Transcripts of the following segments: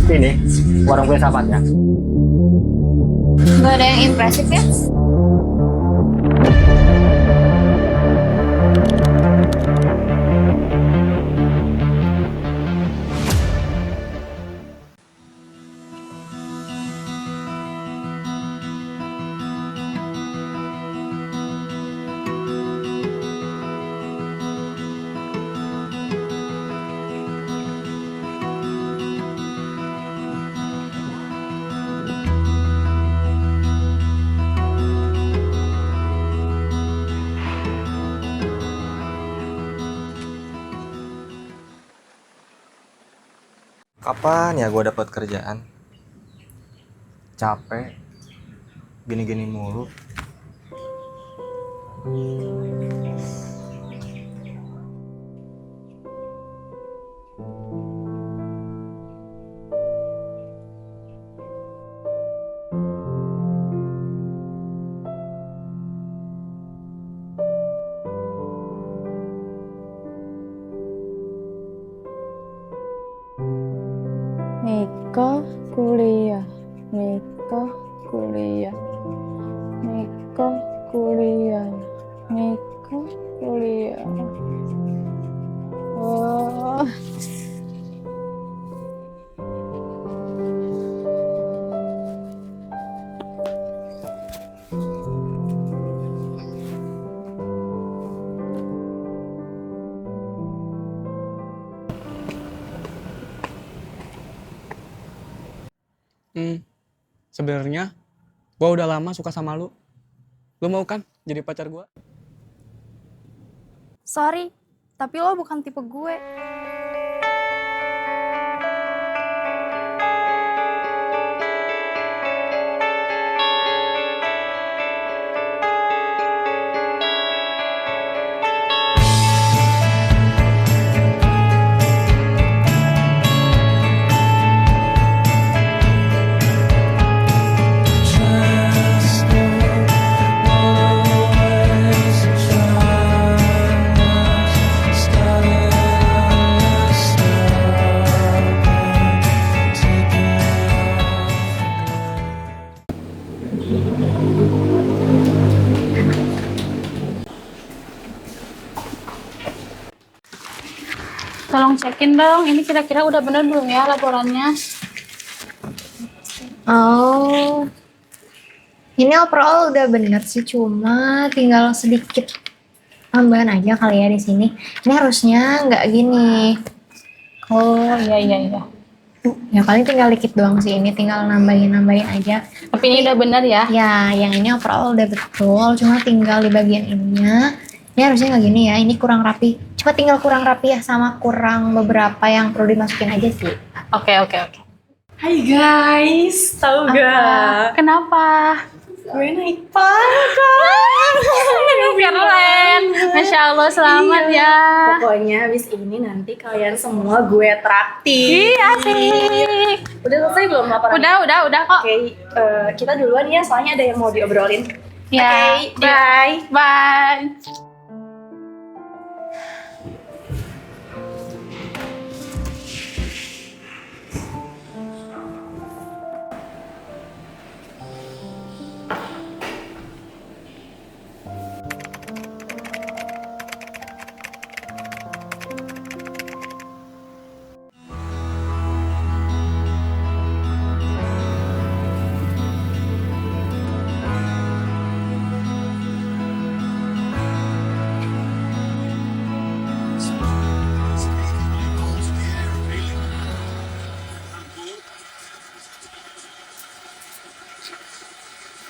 Ini warung kue sahabatnya. Nggak ada yang impresif ya? Kapan ya gue dapat kerjaan? Capek, gini-gini mulu. Mika kuliah, Mika kuliah, Mika kuliah, Mika kuliah. Oh. Sebenarnya gue udah lama suka sama lu. Lu mau kan jadi pacar gue? Sorry, tapi lo bukan tipe gue. Tolong cekin dong, ini kira-kira udah bener belum ya laporannya? Oh, ini overall udah bener sih, cuma tinggal sedikit tambahan aja kali ya di sini. Ini harusnya nggak gini. Oh iya. Ya paling tinggal dikit doang sih, ini tinggal nambahin aja. Tapi ini udah bener ya? Ya, yang ini overall udah betul, cuma tinggal di bagian ininya. Ini harusnya nggak gini ya, ini kurang rapi. Cuma tinggal kurang rapi ya, sama kurang beberapa yang perlu dimasukin aja sih. Oke. Hai guys, tahu gak? Kenapa? Gue naik pangkat. Keren, Masya Allah, selamat ya. Pokoknya abis ini nanti kalian semua gue traktir. Iya sih. Udah selesai belum laporan? Udah kok. Oke, kita duluan ya, soalnya ada yang mau diobrolin. Ya, Oke, bye. Bye.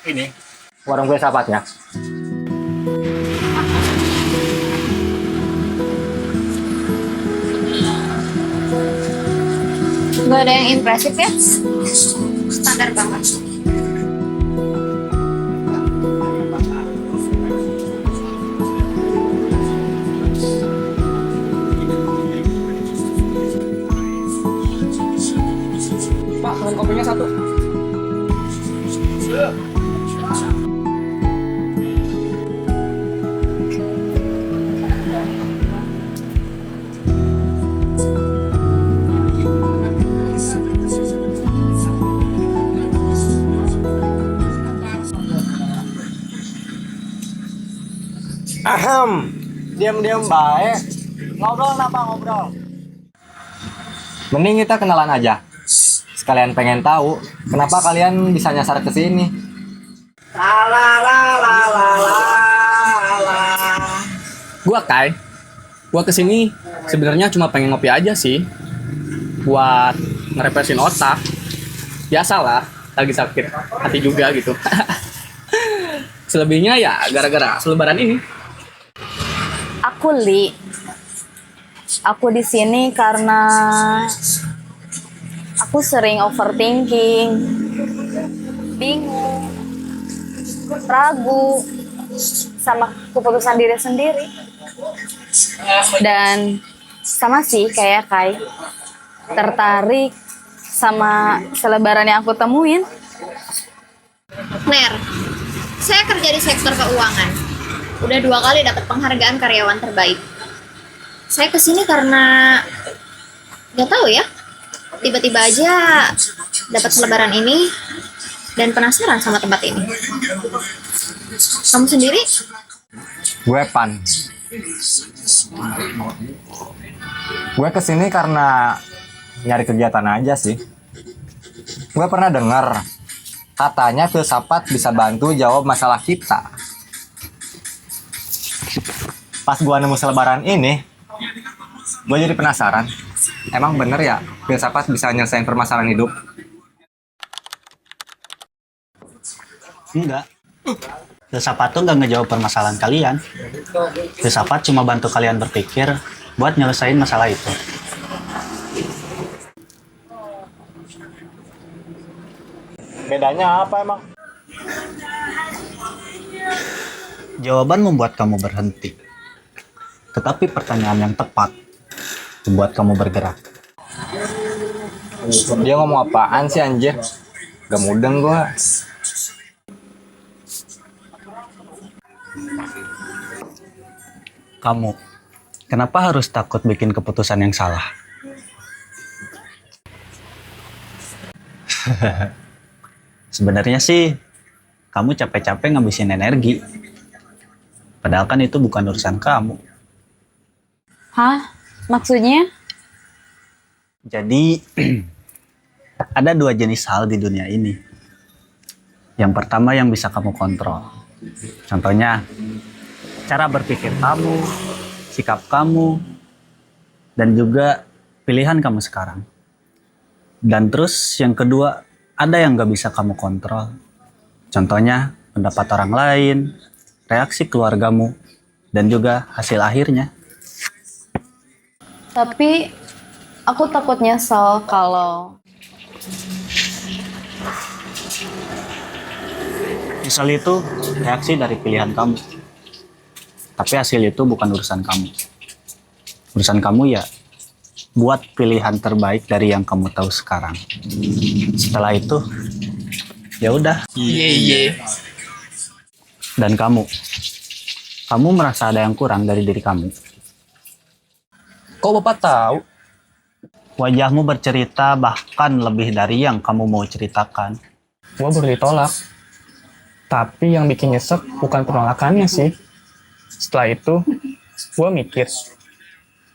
Ini warung kue sahabatnya. Nggak ada yang impresif ya? Standar banget. Pak, dengan kopinya satu. Diam-diam baik. Ngobrol kenapa ngobrol? Mending kita kenalan aja. Sekalian pengen tahu kenapa kalian bisa nyasar ke sini. Gua Kai. Gua kesini sebenarnya cuma pengen ngopi aja sih. Buat ngerepresin otak. Biasalah, lagi sakit hati juga gitu. Selebihnya ya gara-gara selebaran ini. Aku Li. Aku di sini karena aku sering overthinking, bingung, ragu sama keputusan diri sendiri. Dan sama sih kayak Kai, tertarik sama selebaran yang aku temuin. Ner, saya kerja di sektor keuangan. Udah 2 kali dapat penghargaan karyawan terbaik. Saya kesini karena nggak tahu ya, tiba-tiba aja dapat selebaran ini dan penasaran sama tempat ini. Kamu sendiri? Gue Pan. Gue kesini karena nyari kegiatan aja sih. Gue pernah dengar katanya filsafat bisa bantu jawab masalah kita. Pas gue nemu selebaran ini, gue jadi penasaran. Emang bener ya filsafat bisa nyelesain permasalahan hidup? Enggak. Filsafat tuh nggak ngejawab permasalahan kalian. Filsafat cuma bantu kalian berpikir buat nyelesain masalah itu. Bedanya apa emang? Jawaban membuat kamu berhenti. Tetapi pertanyaan yang tepat membuat kamu bergerak. Dia ngomong apaan sih anjir? Gak mudeng gue. Kamu, kenapa harus takut bikin keputusan yang salah? Sebenarnya sih, kamu capek-capek ngabisin energi. Padahal kan itu bukan urusan kamu. Hah? Maksudnya? Jadi, ada 2 jenis hal di dunia ini. Yang pertama yang bisa kamu kontrol. Contohnya, cara berpikir kamu, sikap kamu, dan juga pilihan kamu sekarang. Dan terus yang kedua, ada yang gak bisa kamu kontrol. Contohnya, pendapat orang lain, reaksi keluargamu, dan juga hasil akhirnya. Tapi aku takut nyesel kalau Misal itu reaksi dari pilihan kamu. Tapi hasil itu bukan urusan kamu. Urusan kamu ya buat pilihan terbaik dari yang kamu tahu sekarang. Setelah itu, ya udah. Dan kamu merasa ada yang kurang dari diri kamu. Kok Bapak tahu? Wajahmu bercerita bahkan lebih dari yang kamu mau ceritakan. Gua baru ditolak. Tapi yang bikin nyesek bukan penolakannya sih. Setelah itu, gua mikir,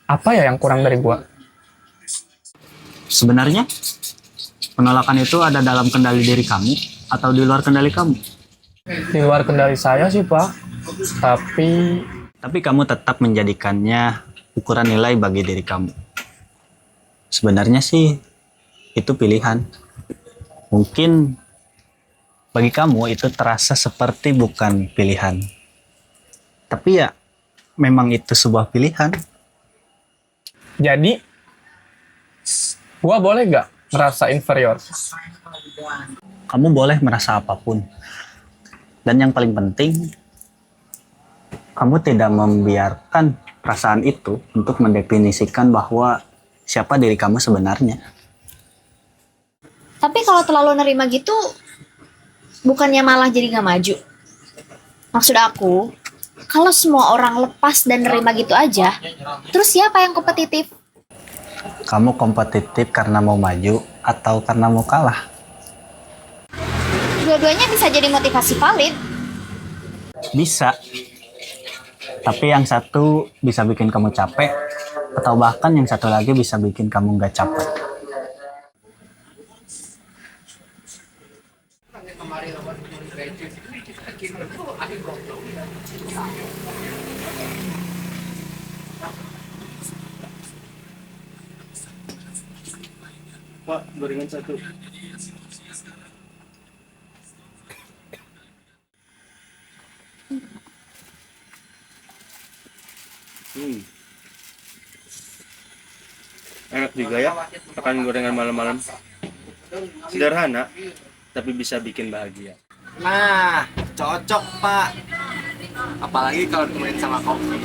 apa ya yang kurang dari gua? Sebenarnya, penolakan itu ada dalam kendali diri kamu atau di luar kendali kamu. Di luar kendali saya sih, Pak. Tapi kamu tetap menjadikannya ukuran nilai bagi diri kamu. Sebenarnya sih, itu pilihan. Mungkin bagi kamu itu terasa seperti bukan pilihan. Tapi ya, memang itu sebuah pilihan. jadi, gua boleh gak merasa inferior? Kamu boleh merasa apapun. Dan yang paling penting, kamu tidak membiarkan perasaan itu untuk mendefinisikan bahwa siapa diri kamu sebenarnya. Tapi kalau terlalu nerima gitu, bukannya malah jadi nggak maju. Maksud aku, kalau semua orang lepas dan nerima gitu aja, terus siapa yang kompetitif? Kamu kompetitif karena mau maju atau karena mau kalah? Dua-duanya bisa jadi motivasi valid. Bisa. Tapi yang satu bisa bikin kamu capek, atau bahkan yang satu lagi bisa bikin kamu nggak capek. Pak, gorengan satu. Enak juga ya makan gorengan malam-malam. Sederhana, tapi bisa bikin bahagia. Nah, cocok Pak. Apalagi kalau ditemenin sama kopi.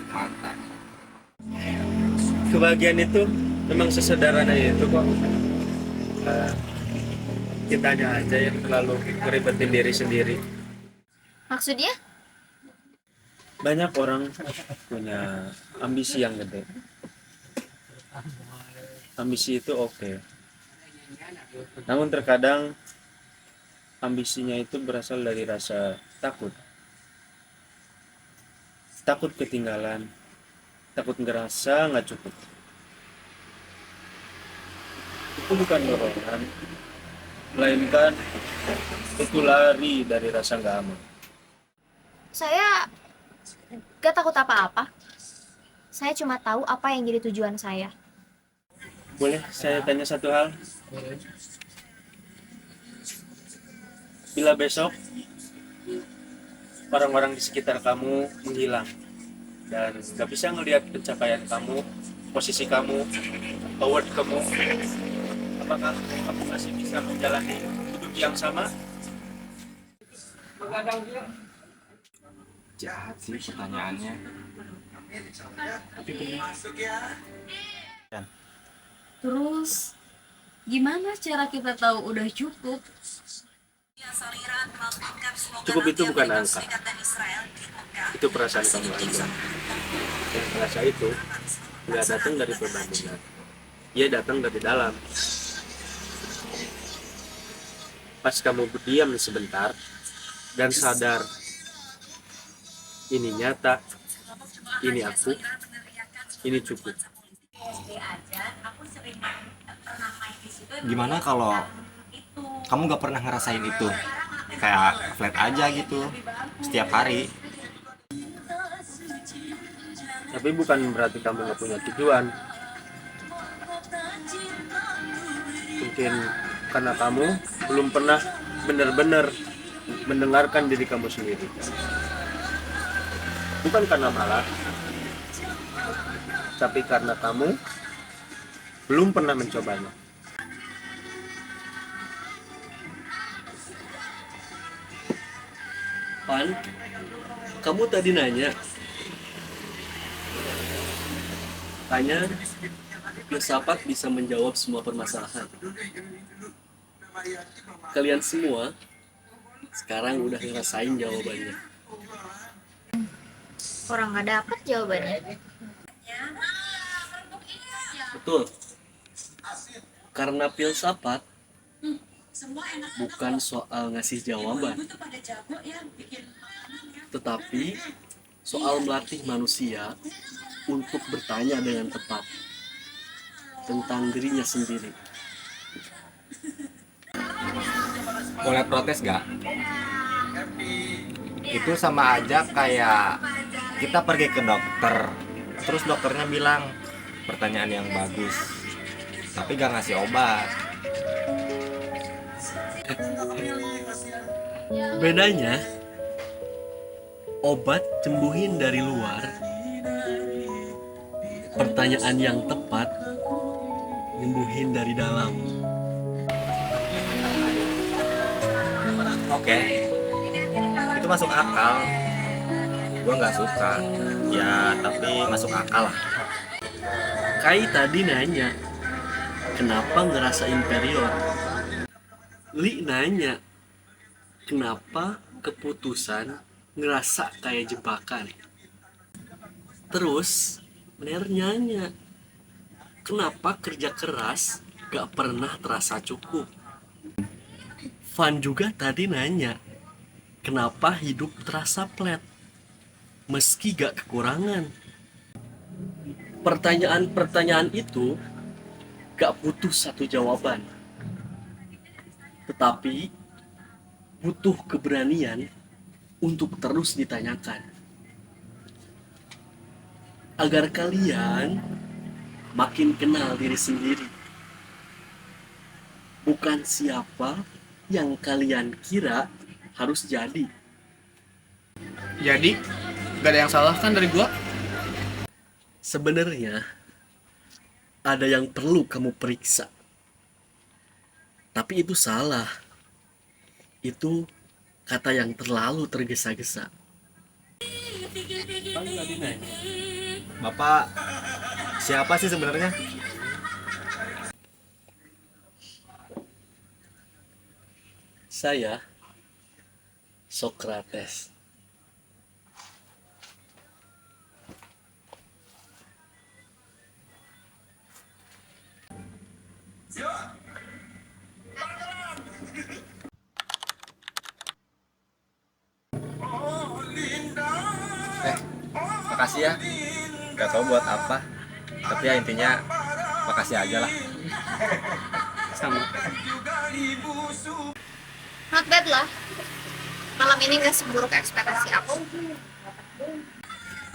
Mantap. Kebahagiaan itu memang sesederhana itu kok. Kitanya aja yang terlalu ngeribetin diri sendiri. Maksudnya? Banyak orang punya ambisi yang gede. Ambisi itu oke. Namun terkadang ambisinya itu berasal dari rasa takut. Takut ketinggalan, takut ngerasa nggak cukup. Itu bukan dorongan, melainkan itu lari dari rasa nggak aman. Saya gak takut apa-apa. Saya cuma tahu apa yang jadi tujuan saya. Boleh saya tanya satu hal? Bila besok orang-orang di sekitar kamu menghilang dan gak bisa ngelihat pencapaian kamu, posisi kamu, award kamu, apakah kamu masih bisa menjalani hidup yang sama? Jahat sih pertanyaannya. Terus gimana cara kita tahu udah cukup? Cukup itu bukan angka, itu perasaan kamu aja. Dan rasa itu nggak datang dari perbandingan, ia datang dari dalam. Pas kamu berdiam sebentar dan sadar, ini nyata, ini aku, ini cukup. Gimana kalau kamu gak pernah ngerasain itu? Kayak flat aja gitu, setiap hari. Tapi bukan berarti kamu nggak punya tujuan. Mungkin karena kamu belum pernah benar-benar mendengarkan diri kamu sendiri. Bukan karena malas, tapi karena kamu belum pernah mencobanya. Pan, kamu tadi nanya, filsafat bisa menjawab semua permasalahan. Kalian semua sekarang udah ngerasain jawabannya. Orang nggak dapat jawabannya. Betul. Karena filsafat bukan soal ngasih jawaban, tetapi soal melatih manusia untuk bertanya dengan tepat tentang dirinya sendiri. Boleh protes gak? Itu sama aja kayak kita pergi ke dokter, terus dokternya bilang pertanyaan yang bagus, tapi gak ngasih obat. Bedanya, obat sembuhin dari luar, pertanyaan yang tepat nyembuhin dari dalam. Oke, itu masuk akal. Gue nggak suka, ya tapi masuk akal lah. Kai tadi nanya, kenapa ngerasa inferior? Li nanya, kenapa keputusan ngerasa kayak jebakan? Terus, Mener nanya, kenapa kerja keras gak pernah terasa cukup? Van juga tadi nanya, kenapa hidup terasa flat meski gak kekurangan. Pertanyaan-pertanyaan itu gak butuh satu jawaban, tetapi butuh keberanian untuk terus ditanyakan. Agar kalian makin kenal diri sendiri. Bukan siapa yang kalian kira harus jadi. Jadi, gak ada yang salah kan dari gua? Sebenarnya ada yang perlu kamu periksa. Tapi itu salah. Itu kata yang terlalu tergesa-gesa. Bapak siapa sih sebenarnya? Saya Socrates. Makasih ya. Gak tau buat apa. Tapi ya intinya makasih aja lah. Sama. Not bad lah. Malam ini gak seburuk ekspektasi aku.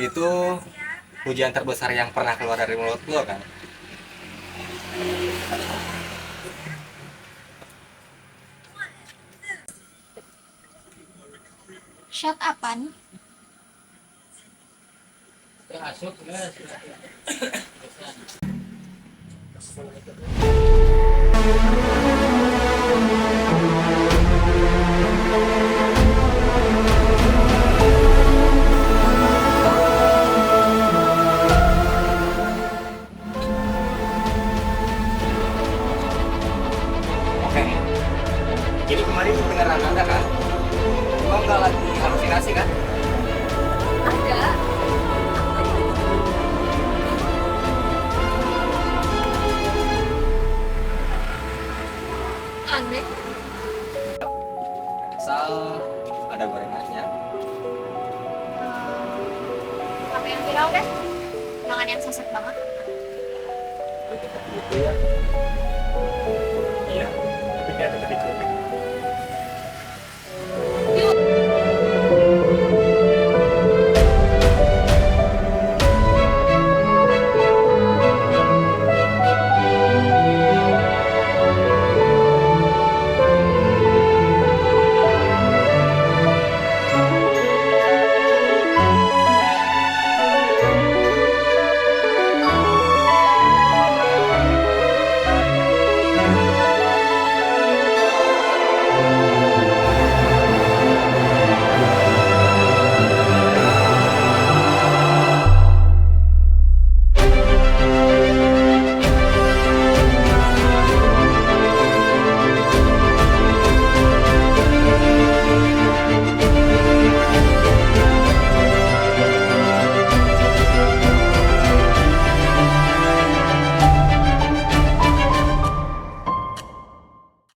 Itu pujian terbesar yang pernah keluar dari mulut lo kan? Shut upan. Oke. Jadi kemarin beneran ada kan? Lo nggak lagi halusinasi kan? Ada. Aneh. Asal ada gorengannya. Apa yang viral deh? Jangan yang saset banget. Gitu ya.